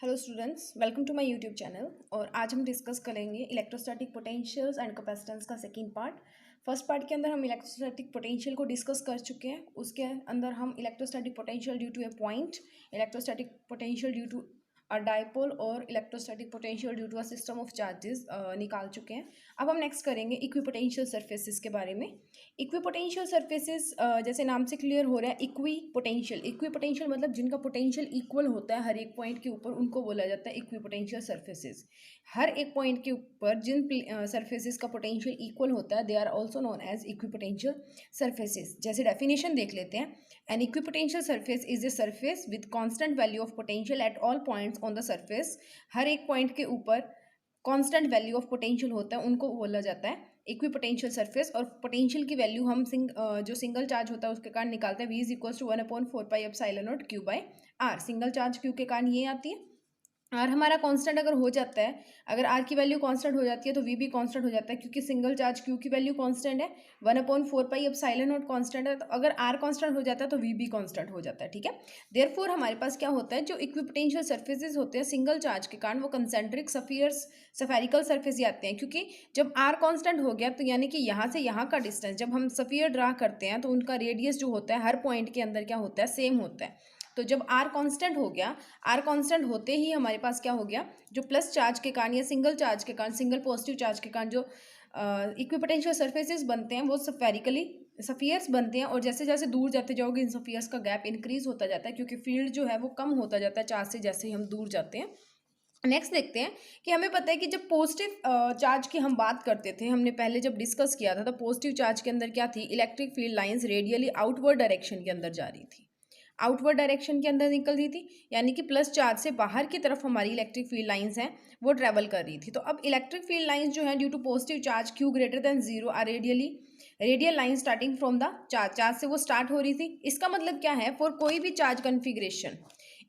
Hello students, welcome to my YouTube channel. और आज हम डिस्कस करेंगे इलेक्ट्रोस्टैटिक पोटेंशियल्स एंड कैपेसिटेंस का सेकंड पार्ट। फर्स्ट पार्ट के अंदर हम इलेक्ट्रोस्टैटिक पोटेंशियल को डिस्कस कर चुके हैं। उसके अंदर हम electrostatic potential due to a point, electrostatic potential due to a dipole और electrostatic potential due to a system of charges निकाल चुके हैं। अब हम नेक्स्ट करेंगे इक्विपोटेंशियल सरफेसेस के बारे में। इक्विपोटेंशियल सरफेसेस जैसे नाम से क्लियर हो रहा है, इक्विपोटेंशियल मतलब जिनका पोटेंशियल इक्वल होता है हर एक पॉइंट के ऊपर, उनको बोला जाता है इक्विपोटेंशियल सरफेसेस। हर एक पॉइंट के ऊपर जिन सरफेसेस का पोटेंशियल इक्वल होता है they are also known as equipotential surfaces. जैसे डेफिनेशन देख लेते हैं। An equipotential surface is a surface with constant value of potential at all points on the surface. हर एक पॉइंट के ऊपर कांस्टेंट वैल्यू ऑफ पोटेंशियल होता है, उनको बोला जाता है इक्विपोटेंशियल सरफेस। और पोटेंशियल की वैल्यू हम जो सिंगल चार्ज होता है उसके कारण निकालते हैं। V is equal to 1/4 pi epsilon naught Q by R। Single charge Q के कारण ये आती है। R हमारा कांस्टेंट अगर हो जाता है, अगर R की वैल्यू कांस्टेंट हो जाती है तो V भी कांस्टेंट हो जाता है, क्योंकि सिंगल चार्ज Q की वैल्यू कांस्टेंट है, 1/4 पाई एप्सिलॉन नॉट कांस्टेंट है। तो अगर R कांस्टेंट हो जाता है तो V भी कांस्टेंट हो जाता है। ठीक है, देयरफॉर हमारे पास क्या होता है, जो इक्विपोटेंशियल सरफेसेस होते हैं सिंगल चार्ज के कारण वो कंसेंट्रिक सफेरिकल सरफेस ही आते हैं। क्योंकि जब R कांस्टेंट हो गया तो यानी कि यहाँ से यहाँ का डिस्टेंस जब हम सफियर ड्रा करते हैं तो उनका रेडियस जो होता है हर पॉइंट के अंदर क्या होता है, सेम होता है। तो जब R कांस्टेंट हो गया, R कांस्टेंट होते ही हमारे पास क्या हो गया, जो प्लस चार्ज के कारण या सिंगल चार्ज के कारण, सिंगल पॉजिटिव चार्ज के कारण जो इक्विपोटेंशियल सरफेसेस बनते हैं वो सफियर्स बनते हैं। और जैसे जैसे दूर जाते जाओगे इन सफियर्स का गैप इंक्रीज होता जाता है, क्योंकि फील्ड जो है वो कम होता जाता है चार्ज से जैसे ही हम दूर जाते हैं। नेक्स्ट देखते हैं कि हमें पता है कि जब पॉजिटिव चार्ज की हम बात करते थे, हमने पहले जब डिस्कस किया था, तो पॉजिटिव चार्ज के अंदर क्या थी, electric field lines radially outward direction के अंदर जा रही थी, आउटवर्ड डायरेक्शन के अंदर निकल रही थी, यानी कि प्लस चार्ज से बाहर की तरफ हमारी इलेक्ट्रिक फील्ड लाइंस हैं वो ट्रेवल कर रही थी। तो अब इलेक्ट्रिक फील्ड लाइंस जो है due to positive charge Q greater than 0 are radial line starting from the charge से वो स्टार्ट हो रही थी। इसका मतलब क्या है, फॉर कोई भी चार्ज कन्फिग्रेशन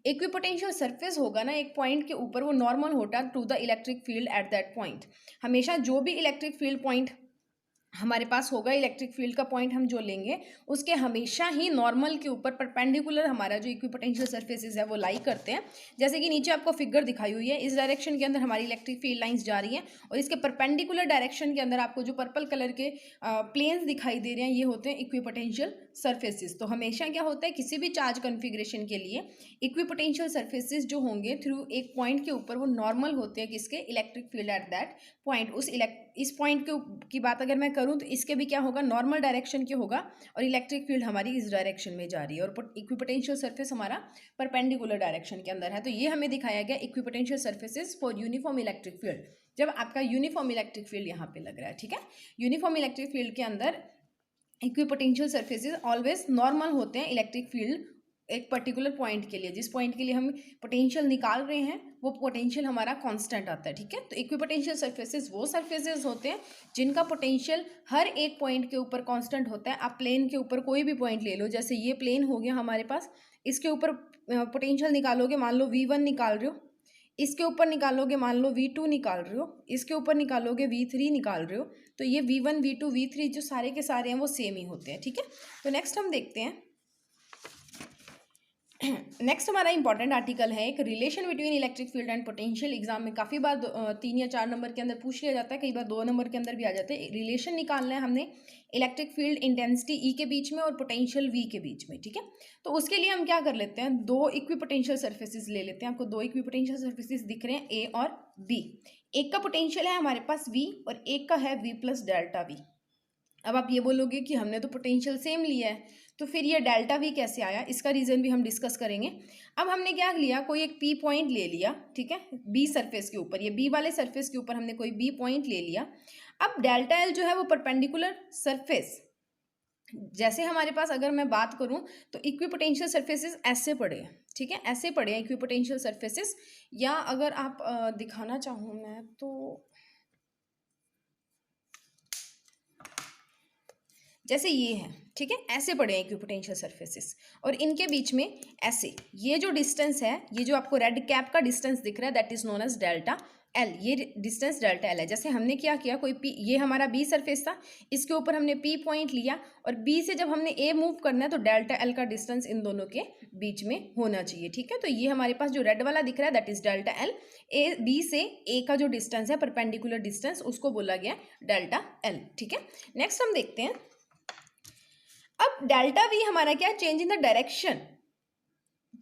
इक्विपोटेंशियल सरफेस होगा ना एक पॉइंट के ऊपर, वो नॉर्मल होता to the electric field at that point. हमेशा जो भी इलेक्ट्रिक फील्ड पॉइंट हमारे पास होगा, इलेक्ट्रिक फील्ड का पॉइंट हम जो लेंगे उसके हमेशा ही नॉर्मल के ऊपर परपेंडिकुलर हमारा जो इक्विपोटेंशियल सरफेसेस है वो लाई करते हैं। जैसे कि नीचे आपको फिगर दिखाई हुई है, इस डायरेक्शन के अंदर हमारी इलेक्ट्रिक फील्ड लाइंस जा रही हैं और इसके परपेंडिकुलर डायरेक्शन के अंदर आपको जो पर्पल कलर के प्लेन्स दिखाई दे रहे हैं ये होते हैं इक्विपोटेंशियल सरफेसेस। तो हमेशा क्या होता है, किसी भी चार्ज कन्फिग्रेशन के लिए इक्विपोटेंशियल सरफेसेस जो होंगे थ्रू एक पॉइंट के ऊपर वो नॉर्मल होते हैं किसके, electric field at that point. इस पॉइंट की बात अगर मैं करूं तो इसके भी क्या होगा, नॉर्मल डायरेक्शन के होगा और इलेक्ट्रिक फील्ड हमारी इस डायरेक्शन में जा रही है और इक्विपोटेंशियल सरफेस हमारा परपेंडिकुलर डायरेक्शन के अंदर है। तो ये हमें दिखाया गया equipotential surfaces for uniform electric field, जब आपका यूनिफॉर्म इलेक्ट्रिक फील्ड यहाँ पे लग रहा है। ठीक है, यूनिफॉर्म इलेक्ट्रिक फील्ड के अंदर इक्विपोटेंशियल सरफेसेस ऑलवेज नॉर्मल होते हैं इलेक्ट्रिक फील्ड एक पर्टिकुलर पॉइंट के लिए। जिस पॉइंट के लिए हम पोटेंशियल निकाल रहे हैं वो पोटेंशियल हमारा कांस्टेंट आता है। ठीक है, तो इक्विपोटेंशियल सरफेसेस वो सरफेसेस होते हैं जिनका पोटेंशियल हर एक पॉइंट के ऊपर कांस्टेंट होता है। आप प्लेन के ऊपर कोई भी पॉइंट ले लो, जैसे ये प्लेन हो गया हमारे पास, इसके ऊपर पोटेंशियल निकालोगे, मान लो V1 निकाल रहे हो, इसके ऊपर निकालोगे मान लो V2 निकाल रहे हो, इसके ऊपर निकालोगे V3 निकाल रहे हो, तो ये V1 V2 V3 जो सारे के सारे हैं वो सेम ही होते हैं। ठीक है, तो नेक्स्ट हम देखते हैं। नेक्स्ट हमारा इंपॉर्टेंट आर्टिकल है एक relation between electric field and potential. Exam में काफ़ी बार 3 या 4 नंबर के अंदर पूछ लिया जाता है, कई बार 2 नंबर के अंदर भी आ जाते हैं। रिलेशन निकालना है हमने इलेक्ट्रिक फील्ड इंटेंसिटी E के बीच में और पोटेंशियल V के बीच में। ठीक है, तो उसके लिए हम क्या कर लेते हैं, 2 इक्विपोटेंशियल सरफेसेस ले लेते हैं। आपको 2 इक्विपोटेंशियल सरफेसेस दिख रहे हैं A और B। एक का पोटेंशियल है हमारे पास V और एक का है V प्लस डेल्टा V। अब आप ये बोलोगे कि हमने तो पोटेंशियल सेम लिया है, तो फिर ये डेल्टा V कैसे आया, इसका रीज़न भी हम डिस्कस करेंगे। अब हमने क्या लिया, कोई एक P पॉइंट ले लिया, ठीक है, B सरफेस के ऊपर, ये B वाले सरफेस के ऊपर हमने कोई B पॉइंट ले लिया। अब डेल्टा L जो है वो परपेंडिकुलर सरफेस, जैसे हमारे पास अगर मैं बात करूं तो इक्विपोटेंशियल सरफेसेस ऐसे पड़े हैं। ठीक है, ऐसे पड़े हैं इक्विपोटेंशियल सरफेसेस, या अगर आप दिखाना चाहूँ मैं तो जैसे ये है। ठीक है, ऐसे पड़े हैं इक्विपोटेंशियल सरफेसेस और इनके बीच में ऐसे ये जो डिस्टेंस है, ये जो आपको रेड कैप का डिस्टेंस दिख रहा है that is known as delta l, ये डिस्टेंस डेल्टा एल है। जैसे हमने क्या किया, कोई पी, ये हमारा बी सरफेस था, इसके ऊपर हमने पी पॉइंट लिया और बी से जब हमने ए मूव करना है तो डेल्टा एल का डिस्टेंस इन दोनों के बीच में होना चाहिए, ठीक है। तो ये हमारे पास जो रेड वाला दिख रहा है that is delta l. A B से ए का जो डिस्टेंस है परपेंडिकुलर डिस्टेंस, उसको बोला गया डेल्टा एल, ठीक है। नेक्स्ट हम देखते हैं, अब डेल्टा वी हमारा क्या, change in the direction,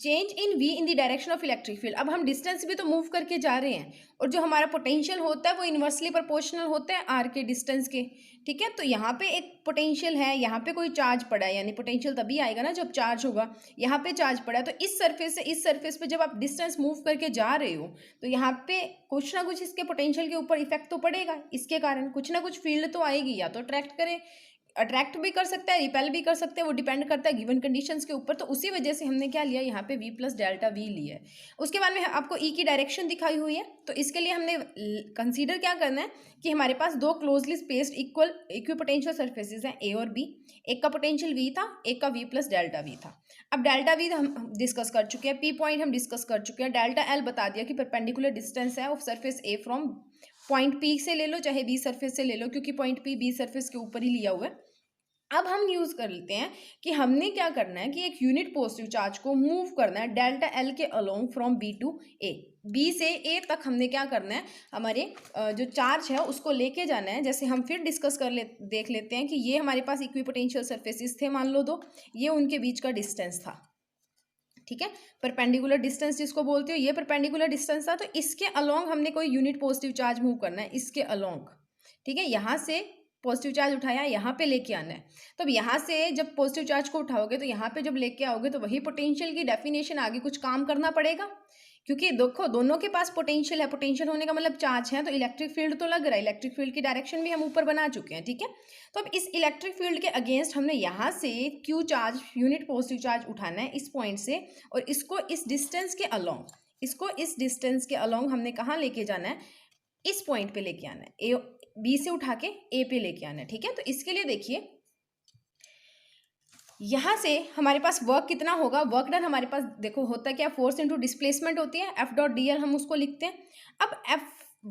change in v in the direction of electric field. अब हम डिस्टेंस भी तो मूव करके जा रहे हैं और जो हमारा पोटेंशियल होता है वो इन्वर्सली प्रोपोर्शनल होता है आर के डिस्टेंस के, ठीक है। तो यहाँ पे एक पोटेंशियल है, यहाँ पे कोई चार्ज पड़ा है, यानी पोटेंशियल तभी आएगा ना जब चार्ज होगा। यहाँ पे चार्ज पड़ा है, तो इस सरफेस से इस सरफेस पे जब आप डिस्टेंस मूव करके जा रहे हो तो यहाँ पे कुछ ना कुछ इसके पोटेंशियल के ऊपर इफेक्ट तो पड़ेगा, इसके कारण कुछ ना कुछ फील्ड तो आएगी, या तो अट्रैक्ट करे, अट्रैक्ट भी कर सकता है, रिपेल भी कर सकते हैं, वो डिपेंड करता है गिवन कंडीशंस के ऊपर। तो उसी वजह से हमने क्या लिया, यहाँ पे v प्लस डेल्टा वी लिया है। उसके बाद में आपको e की डायरेक्शन दिखाई हुई है, तो इसके लिए हमने कंसीडर क्या करना है कि हमारे पास दो क्लोजली स्पेस्ड इक्विपोटेंशियल सरफेसेज हैं a और b। एक का पोटेंशियल v था, एक का v प्लस डेल्टा वी था। अब डेल्टा वी हम डिस्कस कर चुके हैं, p पॉइंट हम डिस्कस कर चुके हैं, डेल्टा एल बता दिया कि परपेंडिकुलर डिस्टेंस है of surface a from point P से ले लो चाहे B सरफेस से ले लो, क्योंकि पॉइंट P B सरफेस के ऊपर ही लिया हुआ है। अब हम यूज कर लेते हैं कि हमने क्या करना है कि एक यूनिट पॉजिटिव चार्ज को मूव करना है डेल्टा एल के along from B to A, B से ए तक हमने क्या करना है, हमारे जो चार्ज है उसको लेके जाना है। जैसे हम फिर डिस्कस देख लेते हैं कि ये हमारे पास इक्विपोटेंशियल सरफेसेस थे, मान लो दो, ये उनके बीच का डिस्टेंस था, ठीक है। परपेंडिकुलर डिस्टेंस जिसको बोलते हो, ये परपेंडिकुलर डिस्टेंस था, तो इसके अलोंग हमने कोई यूनिट पॉजिटिव चार्ज मूव करना है, इसके अलोंग, ठीक है। यहाँ से पॉजिटिव चार्ज उठाया, यहाँ पे लेके आना है। तो अब यहाँ से जब पॉजिटिव चार्ज को उठाओगे तो यहाँ पे जब लेके आओगे तो वही पोटेंशियल की डेफिनेशन आगे कुछ काम करना पड़ेगा, क्योंकि देखो दोनों के पास पोटेंशियल है, पोटेंशियल होने का मतलब चार्ज है, तो इलेक्ट्रिक फील्ड तो लग रहा है, इलेक्ट्रिक फील्ड की डायरेक्शन भी हम ऊपर बना चुके हैं, ठीक है। तो अब इस इलेक्ट्रिक फील्ड के अगेंस्ट हमने यहाँ से Q charge, unit positive charge उठाना है इस पॉइंट से, और इसको इस डिस्टेंस के अलोंग, इसको इस डिस्टेंस के अलोंग हमने कहाँ लेके जाना है, इस पॉइंट पे लेके आना है, ए बी से उठा के ए पे लेके आना है, ठीक है। तो इसके लिए देखिए यहां से हमारे पास वर्क कितना होगा, वर्क डन हमारे पास देखो होता है क्या, फोर्स इनटू डिस्प्लेसमेंट होती है, एफ डॉट डी एल हम उसको लिखते हैं। अब एफ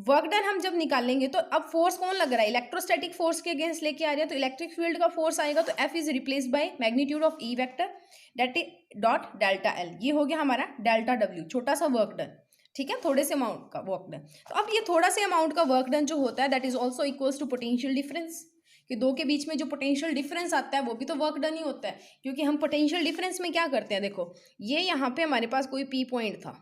वर्क डन हम जब निकालेंगे तो अब फोर्स कौन लग रहा है, इलेक्ट्रोस्टैटिक फोर्स के अगेंस्ट लेके आ रहे हैं, तो इलेक्ट्रिक फील्ड का फोर्स आएगा, तो F is replace by magnitude of E vector that is dot delta l. ये हो गया हमारा डेल्टा डब्ल्यू, छोटा सा वर्क डन, ठीक है, थोड़े से अमाउंट का वर्क डन। तो अब ये थोड़ा से अमाउंट का वर्क डन जो होता है that is also equals to potential difference, कि दो के बीच में जो पोटेंशियल डिफरेंस आता है वो भी तो वर्क डन ही होता है, क्योंकि हम पोटेंशियल डिफरेंस में क्या करते हैं, देखो ये यहाँ पे हमारे पास कोई पी पॉइंट था,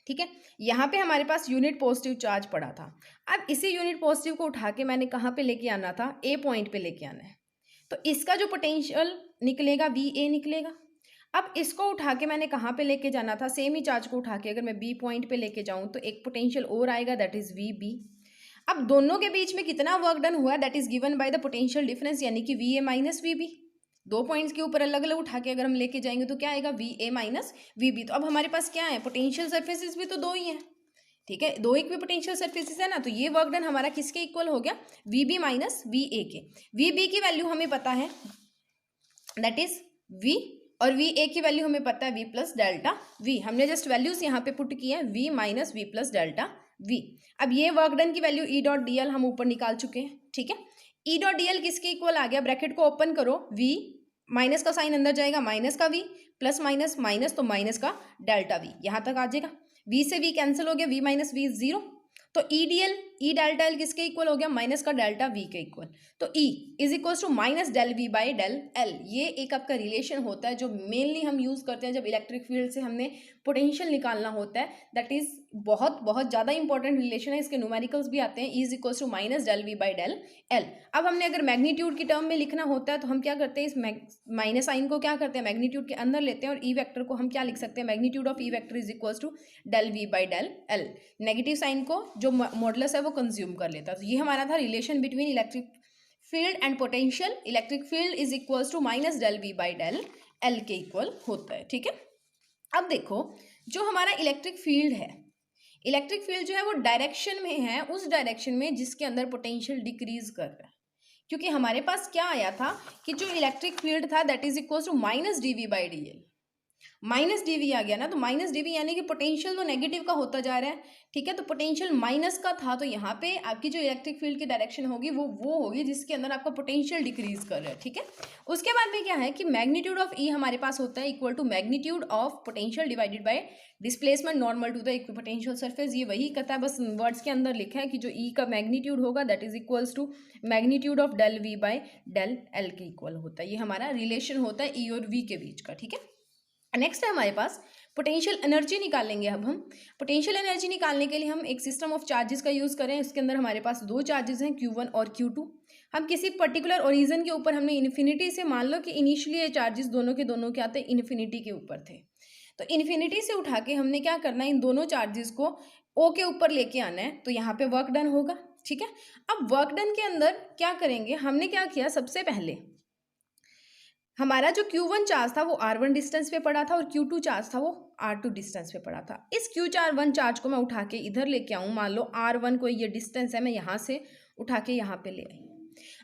ठीक है, यहाँ पे हमारे पास यूनिट पॉजिटिव चार्ज पड़ा था। अब इसी यूनिट पॉजिटिव को उठा के मैंने कहाँ पे लेके आना था, ए पॉइंट पे लेके आना है, तो इसका जो पोटेंशियल निकलेगा वी ए निकलेगा। अब इसको उठा के मैंने कहाँ पे लेके जाना था, सेम ही चार्ज को उठा के अगर मैं बी पॉइंट पे लेके जाऊँ तो एक पोटेंशियल और आएगा दैट इज वी बी। अब दोनों के बीच में कितना वर्क डन हुआ that is given by the potential difference, यानी कि V A minus V B. दो पॉइंट्स के ऊपर अलग अलग उठा के अगर हम लेके जाएंगे तो क्या आएगा, V A minus V B. तो अब हमारे पास क्या है, पोटेंशियल सर्फेसिस भी तो दो ही हैं, ठीक है, दो इक्विपोटेंशियल सर्फेसिस है ना, तो ये वर्क डन हमारा किसके इक्वल हो गया, V B minus V A के। वी बी की वैल्यू हमें पता है दैट इज वी, और वी ए की वैल्यू हमें पता है वी प्लस डेल्टा वी। हमने जस्ट वैल्यूज यहाँ पे पुट की है, V minus V plus delta V. अब ये वर्क डन की value E dot D L हम ऊपर निकाल चुके हैं, ठीक है। ई डॉट डी एल किसके इक्वल आ गया, ब्रैकेट को ओपन करो, वी माइनस का साइन अंदर जाएगा, माइनस का वी प्लस माइनस माइनस, तो माइनस का डेल्टा वी यहाँ तक आ जाएगा, वी से वी कैंसिल हो गया, वी माइनस वी जीरो, तो E D L E delta L किसके इक्वल हो गया, माइनस का डेल्टा वी के इक्वल। तो E is equal to minus del V by del L. ये एक आपका रिलेशन होता है जो मेनली हम यूज करते हैं जब इलेक्ट्रिक फील्ड से हमने पोटेंशियल निकालना होता है, दैट इज बहुत बहुत ज़्यादा इंपॉर्टेंट रिलेशन है, इसके न्यूमेरिकल्स भी आते हैं, is equal to minus del V by del L. अब हमने अगर मैग्नीट्यूड की टर्म में लिखना होता है तो हम क्या करते हैं, इस माइनस साइन को क्या करते हैं, मैग्नीट्यूड के अंदर लेते हैं, और ई वेक्टर को हम क्या लिख सकते हैं, magnitude of E vector is equal to del V by del L. Negative sign को जो मॉडुलस है वो कंज्यूम कर लेता है। तो ये हमारा था relation between electric field and potential. Electric field is equal to minus del V by del L के इक्वल होता है, ठीक है। अब देखो जो हमारा इलेक्ट्रिक फील्ड है, इलेक्ट्रिक फील्ड जो है वो डायरेक्शन में है, उस डायरेक्शन में जिसके अंदर पोटेंशियल डिक्रीज कर रहा है, क्योंकि हमारे पास क्या आया था कि जो इलेक्ट्रिक फील्ड था that is equal to minus d v by d l, minus d v आ गया ना, तो माइनस डीवी यानी कि पोटेंशियल तो नेगेटिव का होता जा रहा है, ठीक है। तो पोटेंशियल माइनस का था, तो यहाँ पे आपकी जो इलेक्ट्रिक फील्ड की डायरेक्शन होगी वो होगी जिसके अंदर आपका पोटेंशियल डिक्रीज कर रहा है, ठीक है। उसके बाद में क्या है कि मैग्नीट्यूड ऑफ ई हमारे पास होता है equal to magnitude of potential divided by displacement normal to the equipotential surface. ये वही कहता है, बस वर्ड्स के अंदर लिखा है कि जो ई का मैग्नीट्यूड होगा that is equals to magnitude of del V by del L के इक्वल होता है। ये हमारा रिलेशन होता है ई और वी के बीच का, ठीक है। नेक्स्ट है हमारे पास पोटेंशियल एनर्जी निकालेंगे। अब हम पोटेंशियल एनर्जी निकालने के लिए हम एक सिस्टम ऑफ चार्जेस का यूज़ करें। इसके अंदर हमारे पास दो चार्जेस हैं Q1 और Q2। हम किसी पर्टिकुलर ओरिजिन के ऊपर हमने इन्फिनिटी से, मान लो कि इनिशियली ये चार्जेस दोनों के आते इन्फिनिटी के ऊपर थे, तो इन्फिनिटी से उठा के हमने क्या करना है, इन दोनों चार्जेस को O के ऊपर लेके आना है, तो यहाँ पे वर्क डन होगा, ठीक है। अब वर्क डन के अंदर क्या करेंगे, हमने क्या किया, सबसे पहले हमारा जो Q1 चार्ज था वो R1 डिस्टेंस पे पड़ा था और Q2 चार्ज था वो R2 डिस्टेंस पे पड़ा था। इस Q1 चार्ज को मैं उठा के इधर लेके आऊँ, मान लो R1 को ये डिस्टेंस है, मैं यहाँ से उठा के यहाँ पे ले आई।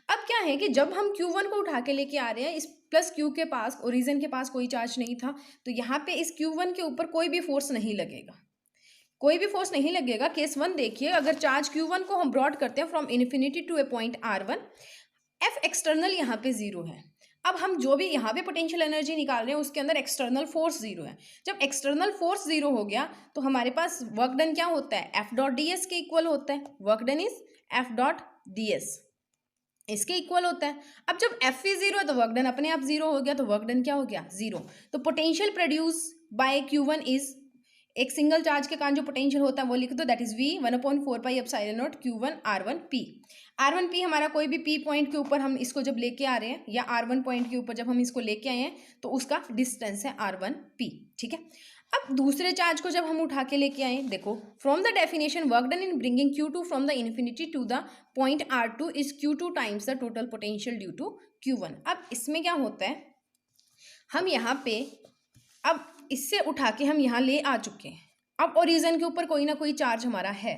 अब क्या है कि जब हम Q1 को उठा के लेके आ रहे हैं, इस प्लस Q के पास, ओरिजिन के पास कोई चार्ज नहीं था, तो यहाँ पे इस Q1 के ऊपर कोई भी फोर्स नहीं लगेगा, कोई भी फोर्स नहीं लगेगा। केस 1 देखिए, अगर चार्ज Q1 को हम ब्रॉड करते हैं from infinity to a point R1, F external यहाँ पे 0 है। अब हम जो भी यहाँ पे पोटेंशियल एनर्जी निकाल रहे हैं उसके अंदर एक्सटर्नल फोर्स 0 है। जब एक्सटर्नल फोर्स 0 हो गया तो हमारे पास वर्क डन क्या होता है, F डॉट डी एस के इक्वल होता है। Work done is F dot D S, इसके इक्वल होता है। अब जब F ही 0 है तो वर्क डन अपने आप 0 हो गया, तो वर्क डन क्या हो गया, 0। तो potential produce by Q1 is, एक सिंगल चार्ज के कारण जो पोटेंशियल होता है वो लिख दो, that is V 1/4 pi epsilon naught Q1 R1 P। R1 P हमारा कोई भी P पॉइंट के ऊपर हम इसको जब लेके आ रहे हैं, या R1 पॉइंट के ऊपर जब हम इसको लेके आए हैं, तो उसका डिस्टेंस है R1 P, ठीक है। अब दूसरे चार्ज को जब हम उठा के लेके आए, देखो from the definition work done in bringing Q2 from the infinity to the point R2 is Q2 times the total potential due to Q1। अब इसमें क्या होता है, हम यहाँ पे अब इससे उठा के हम यहाँ ले आ चुके हैं। अब ओरिजिन के ऊपर कोई ना कोई चार्ज हमारा है।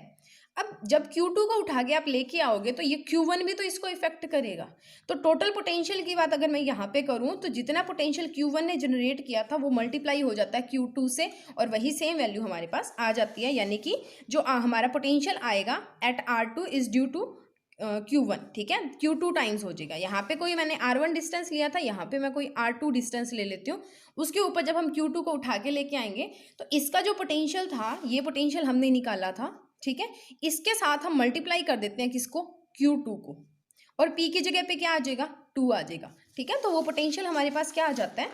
अब जब Q2 को उठा के आप लेके आओगे तो ये Q1 भी तो इसको इफेक्ट करेगा। तो टोटल पोटेंशियल की बात अगर मैं यहाँ पे करूँ तो जितना पोटेंशियल Q1 ने जनरेट किया था वो मल्टीप्लाई हो जाता है Q2 से, और वही सेम वैल्यू हमारे पास आ जाती है। यानी कि जो हमारा पोटेंशियल आएगा eight R2 is due to Q1, ठीक है, Q2 टाइम्स हो जाएगा। यहाँ पे कोई मैंने R1 डिस्टेंस लिया था, यहाँ पे मैं कोई R2 डिस्टेंस ले लेती हूँ। उसके ऊपर जब हम Q2 को उठा के लेके आएंगे तो इसका जो पोटेंशियल था, ये पोटेंशियल हमने निकाला था, ठीक है, इसके साथ हम मल्टीप्लाई कर देते हैं किसको, Q2 को, और P की जगह पे क्या आ जाएगा, 2 आ जाएगा, ठीक है। तो वो पोटेंशियल हमारे पास क्या आ जाता है,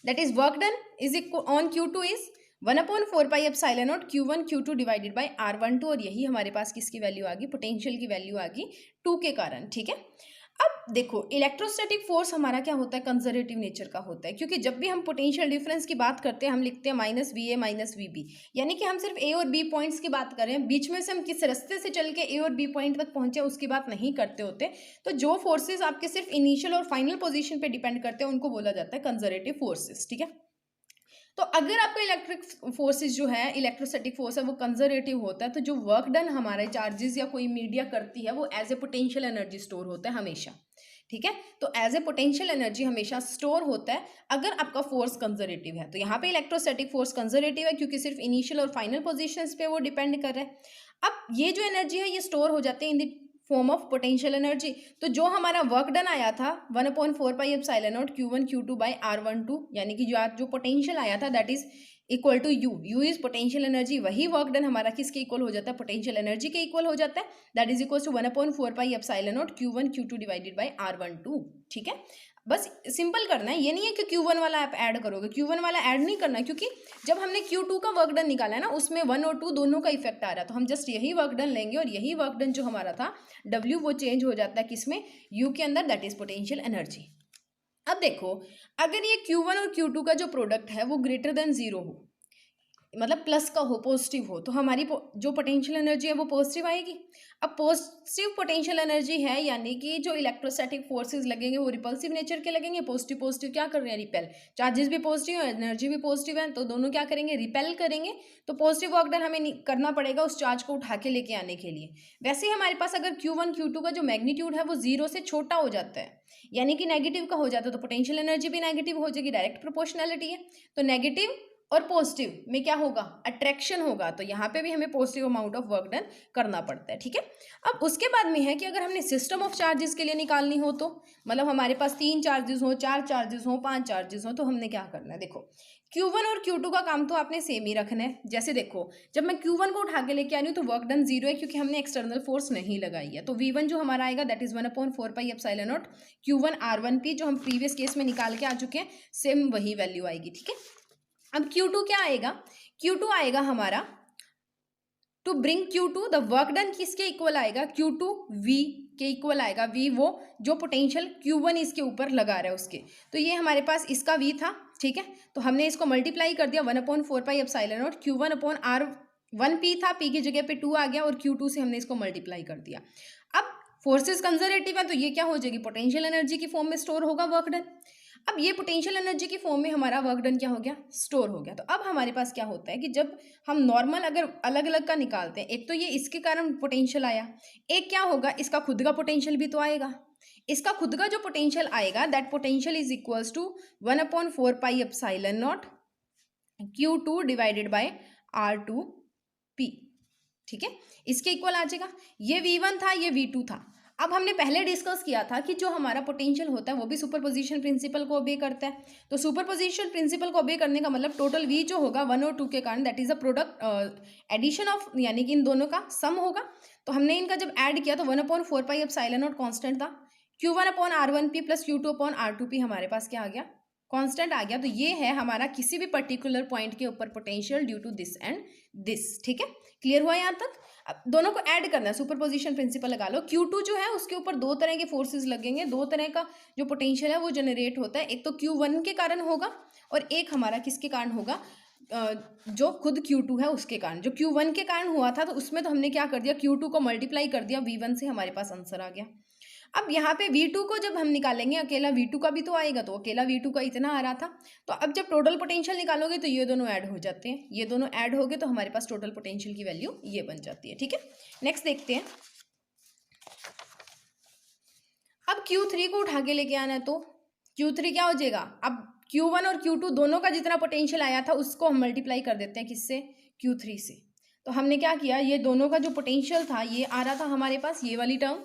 that is work done is equal on Q2 is 1/4 pi epsilon naught Q1 Q2 divided by R12, और यही हमारे पास किसकी वैल्यू आ गई, पोटेंशियल की वैल्यू आ गई 2 के कारण, ठीक है। अब देखो इलेक्ट्रोस्टैटिक फोर्स हमारा क्या होता है, कंजर्वेटिव नेचर का होता है, क्योंकि जब भी हम पोटेंशियल डिफरेंस की बात करते हैं हम लिखते हैं minus V A minus V B, यानी कि हम सिर्फ ए और बी पॉइंट्स की बात करें, बीच में से हम किस रास्ते से चल के ए और बी पॉइंट तक पहुंचे उसकी बात नहीं करते होते। तो जो फोर्सेज आपके सिर्फ इनिशियल और फाइनल पोजिशन पे डिपेंड करते हैं उनको बोला जाता है कंजर्वेटिव फोर्सेज, ठीक है। तो अगर आपका इलेक्ट्रिक फोर्सेस जो है, इलेक्ट्रोस्टैटिक फोर्स है, वो कंजर्वेटिव होता है, तो जो वर्क डन हमारे चार्जेस या कोई मीडिया करती है वो as a potential energy store होता है हमेशा, ठीक है। तो एज ए पोटेंशियल एनर्जी हमेशा स्टोर होता है अगर आपका फोर्स कंजर्वेटिव है। तो यहाँ पे इलेक्ट्रोस्टैटिक फोर्स कंजर्वेटिव है क्योंकि सिर्फ इनिशियल और फाइनल पोजीशंस पे वो डिपेंड कर रहा है। अब ये जो एनर्जी है ये स्टोर हो जाती है in the form of potential energy. तो जो हमारा वर्क डन आया था 1/4 pi epsilon naught Q1 Q2 bye R12, यानी कि जो पोटेंशियल आया था that is equal to U is potential energy, वही वर्क डन हमारा किसके इक्वल हो जाता है, पोटेंशियल एनर्जी के इक्वल हो जाता है, that is equal to 1/4 pi epsilon naught Q1 Q2 divided by R12, ठीक है। बस सिंपल करना है, ये नहीं है कि Q1 वाला आप ऐड करोगे, Q1 वाला ऐड नहीं करना, क्योंकि जब हमने Q2 का वर्क डन निकाला है ना उसमें 1 और 2 दोनों का इफेक्ट आ रहा है, तो हम जस्ट यही वर्क डन लेंगे और यही वर्क डन जो हमारा था W वो चेंज हो जाता है किसमें, U के अंदर, दैट इज पोटेंशियल एनर्जी। अब देखो अगर ये Q1 और Q2 का जो प्रोडक्ट है वो ग्रेटर देन 0 हो, मतलब प्लस का हो, पॉजिटिव हो, तो हमारी जो पोटेंशियल एनर्जी है वो पॉजिटिव आएगी। अब पॉजिटिव पोटेंशियल एनर्जी है यानी कि जो इलेक्ट्रोस्टैटिक फोर्सेस लगेंगे वो रिपल्सिव नेचर के लगेंगे। पॉजिटिव पॉजिटिव क्या कर रहे हैं, रिपेल। चार्जेस भी पॉजिटिव है, एनर्जी भी पॉजिटिव है, तो दोनों क्या करेंगे, रिपेल करेंगे। तो पॉजिटिव वर्क डन हमें करना पड़ेगा उस चार्ज को उठा के लेके आने के लिए। वैसे ही हमारे पास अगर Q1 Q2 का जो मैग्नीट्यूड है वो 0 से छोटा हो जाता है, यानी कि नेगेटिव का हो जाता है, तो पोटेंशियल एनर्जी भी नेगेटिव हो जाएगी, डायरेक्ट प्रोपोर्शनैलिटी है। तो नेगेटिव और पॉजिटिव में क्या होगा, अट्रैक्शन होगा, तो यहाँ पे भी हमें positive amount of work done करना पड़ता है, ठीक है। अब उसके बाद में है कि अगर हमने सिस्टम ऑफ चार्जेस के लिए निकालनी हो, तो मतलब हमारे पास 3 चार्जेस हो, 4 चार्जेस हो, 5 चार्जेस हो, तो हमने क्या करना है, देखो Q1 और Q2 का काम तो आपने सेम ही रखना है। जैसे देखो, जब मैं Q1 को उठा के लेके आ रही हूँ तो वर्क डन 0 है, क्योंकि हमने एक्सटर्नल फोर्स नहीं लगाई है। तो V1 जो हमारा आएगा that is 1/4 pi epsilon naught Q1 R1P, जो हम प्रीवियस केस में निकाल के आ चुके हैं, सेम वही वैल्यू आएगी, ठीक है। अब Q2 क्या आएगा, Q2 आएगा हमारा to bring Q2 the work done किसके इक्वल आएगा, Q2 V के इक्वल आएगा। V वो जो पोटेंशियल Q1 इसके ऊपर लगा रहा है उसके, तो ये हमारे पास इसका V था, ठीक है। तो हमने इसको मल्टीप्लाई कर दिया 1/4 pi epsilon naught Q1 upon R1P था, P की जगह पे 2 आ गया, और Q2 से हमने इसको मल्टीप्लाई कर दिया। अब फोर्सेस कंजर्वेटिव है, तो ये क्या हो जाएगी, पोटेंशियल एनर्जी की फॉर्म में स्टोर होगा वर्क डन। अब ये पोटेंशियल एनर्जी की फॉर्म में हमारा वर्क डन क्या हो गया, स्टोर हो गया। तो अब हमारे पास क्या होता है कि जब हम नॉर्मल अगर अलग अलग का निकालते हैं, एक तो ये इसके कारण पोटेंशियल आया, एक क्या होगा, इसका खुद का पोटेंशियल भी तो आएगा। इसका खुद का जो पोटेंशियल आएगा that potential is equals to 1/4 pi epsilon naught Q2 divided by R2P, ठीक है, इसके इक्वल आ जाएगा। ये V1 था, ये V2 था। अब हमने पहले डिस्कस किया था कि जो हमारा पोटेंशियल होता है वो भी सुपरपोजिशन प्रिंसिपल को ओबे करता है। तो सुपरपोजिशन प्रिंसिपल को ओबे करने का मतलब टोटल V जो होगा 1 और 2 के कारण that is a product addition of, यानी कि इन दोनों का सम होगा। तो हमने इनका जब ऐड किया तो 1/4 पाई एप्सिलॉन नॉट कांस्टेंट था, Q1 upon R1P plus Q2 upon R2P हमारे पास क्या आ गया, कांस्टेंट आ गया। तो ये है हमारा किसी भी पर्टिकुलर पॉइंट के ऊपर potential due to this and this, ठीक है। क्लियर हुआ यहाँ तक। अब दोनों को ऐड करना है, सुपरपोजिशन प्रिंसिपल लगा लो। Q2 जो है उसके ऊपर दो तरह के फोर्सेस लगेंगे, दो तरह का जो पोटेंशियल है वो जनरेट होता है। एक तो Q1 के कारण होगा और एक हमारा किसके कारण होगा, जो खुद Q2 है उसके कारण। जो Q1 के कारण हुआ था तो उसमें तो हमने क्या कर दिया, Q2 को मल्टीप्लाई कर दिया V1 से, हमारे पास आंसर आ गया। अब यहाँ पे V2 को जब हम निकालेंगे, अकेला V2 का भी तो आएगा, तो अकेला V2 का इतना आ रहा था। तो अब जब टोटल पोटेंशियल निकालोगे तो ये दोनों ऐड हो जाते हैं, ये दोनों ऐड हो गए तो हमारे पास टोटल पोटेंशियल की वैल्यू ये बन जाती है, ठीक है। नेक्स्ट देखते हैं। अब Q3 को उठा के लेके आना है, तो Q3 क्या हो जाएगा, अब Q1 और Q2 दोनों का जितना पोटेंशियल आया था उसको हम मल्टीप्लाई कर देते हैं, किससे, Q3 से। तो हमने क्या किया, ये दोनों का जो पोटेंशियल था ये आ रहा था हमारे पास, ये वाली टर्म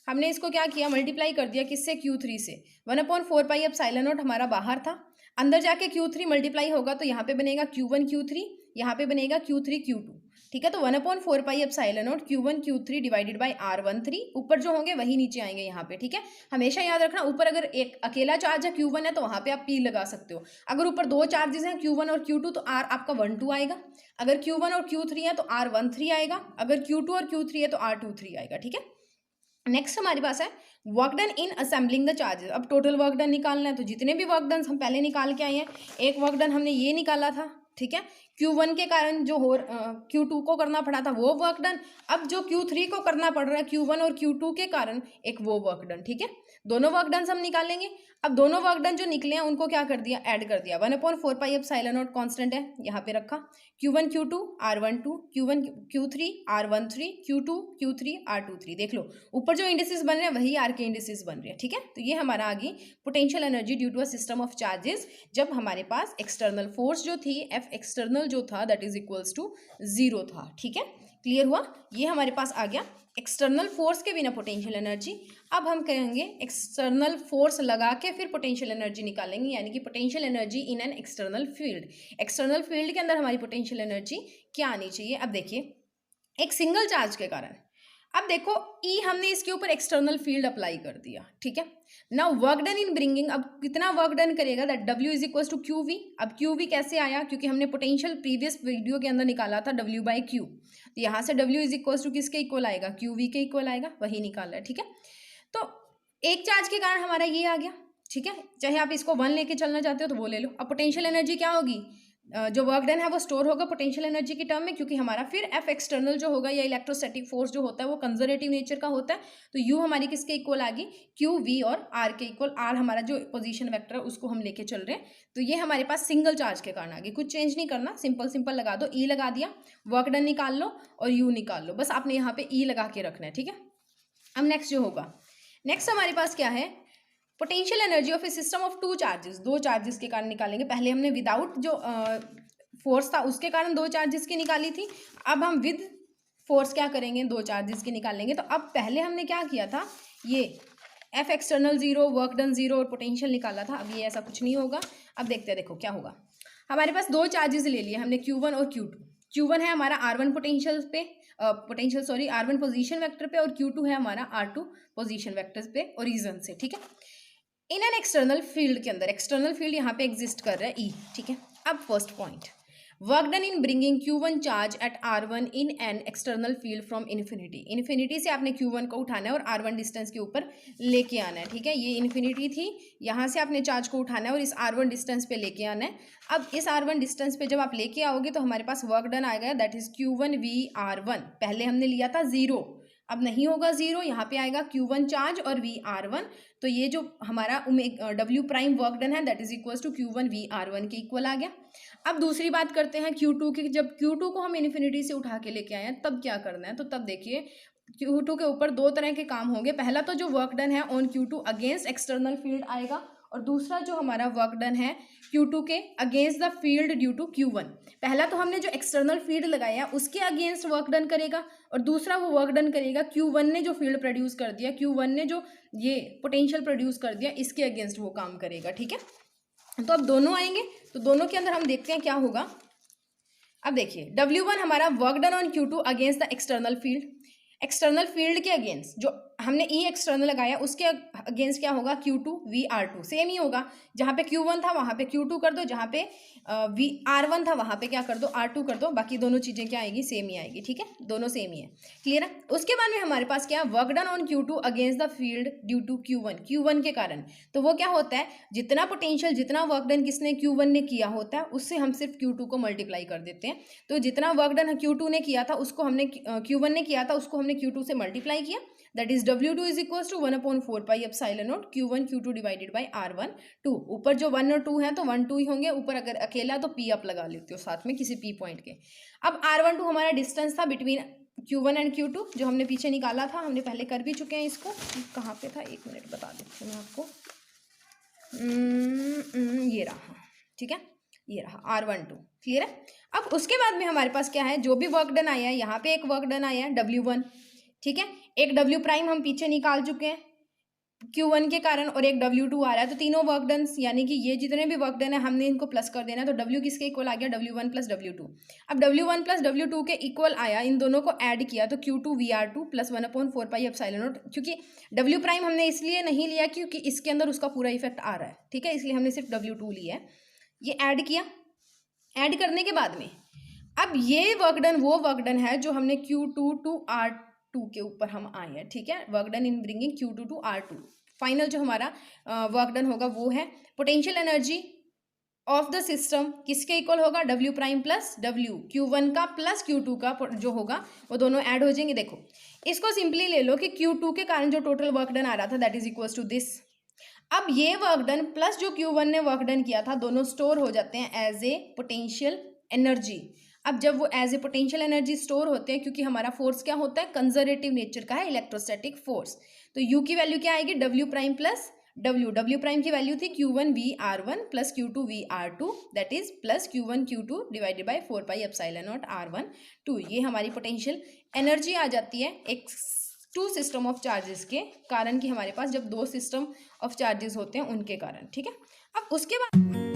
हमने इसको क्या किया, मल्टीप्लाई कर दिया, किससे, Q3 से। 1/4 पाई एप्सिलॉन नॉट हमारा बाहर था, अंदर जाके Q3 मल्टीप्लाई होगा तो यहाँ पे बनेगा Q1 Q3, यहाँ पे बनेगा Q3 Q2, ठीक है। तो 1/4 pi epsilon naught Q1 Q3 divided by R13, ऊपर जो होंगे वही नीचे आएंगे यहाँ पे, ठीक है। हमेशा याद रखना, ऊपर अगर एक अकेला चार्ज है Q1 है तो वहाँ पे आप P लगा सकते हो। अगर ऊपर दो चार्जेस हैं Q1 और Q2 तो R आपका 1 2 आएगा, अगर Q1 और Q3 है तो R13 आएगा, अगर Q2 और Q3 है तो R23 आएगा, ठीक है। नेक्स्ट हमारे पास है work done in assembling the charges. अब टोटल वर्क डन निकालना है, तो जितने भी वर्क डन हम पहले निकाल के आए हैं, एक वर्क डन हमने ये निकाला था, ठीक है, Q1 के कारण जो हो Q2 को करना पड़ा था वो वर्क डन। अब जो Q3 को करना पड़ रहा है Q1 और Q2 के कारण, एक वो वर्क डन, ठीक है। दोनों वर्क डन हम निकालेंगे। अब दोनों वर्क डन जो निकले हैं उनको क्या कर दिया, ऐड कर दिया। 1/4 पाई एप्सिलॉन नॉट कांस्टेंट है, यहाँ पे रखा, Q1 Q2 R12, Q1 Q3 R13, Q2 Q3 R23। देख लो ऊपर जो इंडिसेस बन रहे हैं वही R के इंडिसेस बन रहे हैं, ठीक है। तो ये हमारा आ गई potential energy due to a system of charges, जब हमारे पास एक्सटर्नल फोर्स जो थी F एक्सटर्नल जो था दैट इज इक्वल्स टू 0 था, ठीक है। क्लियर हुआ, ये हमारे पास आ गया एक्सटर्नल फोर्स के बिना पोटेंशियल एनर्जी। अब हम कहेंगे एक्सटर्नल फोर्स लगा के फिर पोटेंशियल एनर्जी निकालेंगे, यानी कि potential energy in an external field. External field के अंदर हमारी पोटेंशियल एनर्जी क्या आनी चाहिए। अब देखिए, एक सिंगल चार्ज के कारण, अब देखो E हमने इसके ऊपर एक्सटर्नल फील्ड अप्लाई कर दिया, ठीक है। Now work done in bringing, अब कितना वर्क डन करेगा, that W is equal to QV। अब QV कैसे आया, क्योंकि हमने पोटेंशियल प्रीवियस वीडियो के अंदर निकाला था W बाई Q, तो यहाँ से W इज इक्वल टू किसके इक्वल आएगा, QV के इक्वल आएगा, वही निकाला है, ठीक है। तो एक चार्ज के कारण हमारा ये आ गया, ठीक है। चाहे आप इसको 1 लेके चलना चाहते हो तो वो ले लो। अब पोटेंशियल एनर्जी क्या होगी, जो वर्क डन है वो स्टोर होगा पोटेंशियल एनर्जी की टर्म में, क्योंकि हमारा फिर एफ एक्सटर्नल जो होगा या इलेक्ट्रोस्टैटिक फोर्स जो होता है वो कंजर्वेटिव नेचर का होता है। तो यू हमारी किसके इक्वल आ गई, क्यू वी और आर के इक्वल। आर हमारा जो पोजीशन वेक्टर है उसको हम लेके चल रहे हैं। तो ये हमारे पास सिंगल चार्ज के कारण आ गई, कुछ चेंज नहीं करना, सिंपल सिंपल लगा दो, ई लगा दिया, वर्क डन निकाल लो और यू निकाल लो, बस आपने यहाँ पे ई लगा के रखना है, ठीक है। अब नेक्स्ट जो होगा, नेक्स्ट हमारे पास क्या है, potential energy of A system of two charges, दो चार्जेस के कारण निकालेंगे। पहले हमने विदाउट जो फोर्स था उसके कारण दो चार्जेस की निकाली थी, अब हम विद फोर्स क्या करेंगे, दो चार्जेस की निकालेंगे। तो अब पहले हमने क्या किया था, ये F external zero, work done zero और पोटेंशियल निकाला था। अब ये ऐसा कुछ नहीं होगा। अब देखते हैं, देखो क्या होगा। हमारे पास दो चार्जेस ले लिए हमने, Q1 और Q2। Q1 है हमारा R1 पोटेंशियल पे, R1 पोजीशन वेक्टर पे, और Q2 है हमारा R2 पोजीशन वेक्टर पे ओरिजिन से, ठीक है। इन एन एक्सटर्नल फील्ड के अंदर, एक्सटर्नल फील्ड यहाँ पे एग्जिस्ट कर रहा है E, ठीक है। अब first point, work done in bringing Q1 charge at R1 in an external field from infinity. Infinity से आपने Q1 को उठाना है और R1 डिस्टेंस के ऊपर लेके आना है, ठीक है। ये इन्फिनिटी थी, यहाँ से आपने चार्ज को उठाना है और इस R1 डिस्टेंस पे लेके आना है। अब इस R1 डिस्टेंस पे जब आप लेके आओगे तो हमारे पास वर्क डन आएगा, that is Q1 V R1। पहले हमने लिया था 0, अब नहीं होगा 0, यहाँ पे आएगा Q1 चार्ज और V R1। तो ये जो हमारा W प्राइम वर्क डन है that is equal to Q1 V R1 के इक्वल आ गया। अब दूसरी बात करते हैं Q2 की। जब Q2 को हम इन्फिनिटी से उठा के लेके आए हैं तब क्या करना है, तो तब देखिए Q2 के ऊपर दो तरह के काम होंगे। पहला तो जो वर्क डन है on Q2 against external field आएगा, और दूसरा जो हमारा वर्क डन है Q2 के against the field due to Q1। पहला तो हमने जो एक्सटर्नल फील्ड लगाया उसके अगेंस्ट वर्क डन करेगा, और दूसरा वो वर्क डन करेगा Q1 ने जो फील्ड प्रोड्यूस कर दिया, Q1 ने जो ये पोटेंशियल प्रोड्यूस कर दिया, इसके अगेंस्ट वो काम करेगा, ठीक है। तो अब दोनों आएंगे, तो दोनों के अंदर हम देखते हैं क्या होगा। अब देखिए W1 हमारा work done on Q2 against the external field, external field के अगेंस्ट जो हमने ई एक्सटर्नल लगाया उसके अगेंस्ट क्या होगा, Q2 V R2। सेम ही होगा, जहाँ पे Q1 था वहाँ पे Q2 कर दो, जहाँ पे V R1 था वहाँ पे क्या कर दो, R2 कर दो। बाकी दोनों चीज़ें क्या आएगी, सेम ही आएगी, ठीक है, दोनों सेम ही है, क्लियर है। उसके बाद में हमारे पास क्या, work done on Q2 against the field due to Q1 के कारण। तो वो क्या होता है, जितना पोटेंशियल, जितना वर्क डन किसने, Q1 ने किया होता है, उससे हम सिर्फ Q2 को मल्टीप्लाई कर देते हैं। तो जितना वर्क डन Q2 ने किया था उसको हमने Q1 ने किया था उसको हमने Q2 से मल्टीप्लाई किया, that is W2 is equal to 1/4 pi epsilon naught Q1 Q2 divided by R1 2। ऊपर जो 1 और 2 हैं तो 1 2 ही होंगे, ऊपर अगर अकेला तो P अप लगा लेते हो साथ में किसी P पॉइंट के। अब R1 2 हमारा डिस्टेंस था बिटवीन Q1 एंड Q2 जो हमने पीछे निकाला था, हमने पहले कर भी चुके हैं इसको। कहाँ पे था, एक मिनट बता देती हूँ मैं आपको। ये रहा, ठीक है, ये रहा R1 2, क्लियर है। अब उसके बाद में हमारे पास क्या है, जो भी वर्क डन आया है, यहाँ पे एक वर्क डन आया है W1, ठीक है, एक W प्राइम हम पीछे निकाल चुके हैं Q1 के कारण, और एक W2 आ रहा है। तो तीनों वर्क डन, यानी कि ये जितने भी वर्क डन है हमने इनको प्लस कर देना है। तो W किसके इक्वल आ गया, W1 प्लस W2। अब W1 प्लस W2 के इक्वल आया, इन दोनों को ऐड किया तो Q2 VR2 plus 1/4 pi epsilon not. क्योंकि W प्राइम हमने इसलिए नहीं लिया क्योंकि इसके अंदर उसका पूरा इफेक्ट आ रहा है, ठीक है, इसलिए हमने सिर्फ W2 लिया है। ये ऐड किया, ऐड करने के बाद में अब ये वर्क डन वो वर्क डन है जो हमने Q2 टू R2 के ऊपर हम आए हैं, ठीक है, work done in bringing Q2 to R2। Final जो हमारा वर्क डन होगा वो है potential energy of the system किसके इक्वल होगा, W prime plus W, Q1 का प्लस Q2 का जो होगा वो दोनों ऐड हो जाएंगे। देखो इसको सिंपली ले लो कि Q2 के कारण जो टोटल वर्क डन आ रहा था that is equal to this. अब ये वर्क डन प्लस जो Q1 ने वर्क डन किया था दोनों स्टोर हो जाते हैं एज ए पोटेंशियल एनर्जी। अब जब वो as a potential energy store होते हैं, क्योंकि हमारा फोर्स क्या होता है, कंजर्वेटिव नेचर का है, इलेक्ट्रोस्टैटिक फोर्स, तो U की वैल्यू क्या आएगी, W prime plus W prime की वैल्यू थी Q1 V R1 plus Q2 V R2 that is plus Q1 Q2 divided by 4 pi epsilon not R1 2। ये हमारी पोटेंशियल एनर्जी आ जाती है एक टू सिस्टम ऑफ चार्जेस के कारण, कि हमारे पास जब दो सिस्टम ऑफ चार्जेस होते हैं उनके कारण, ठीक है। अब उसके बाद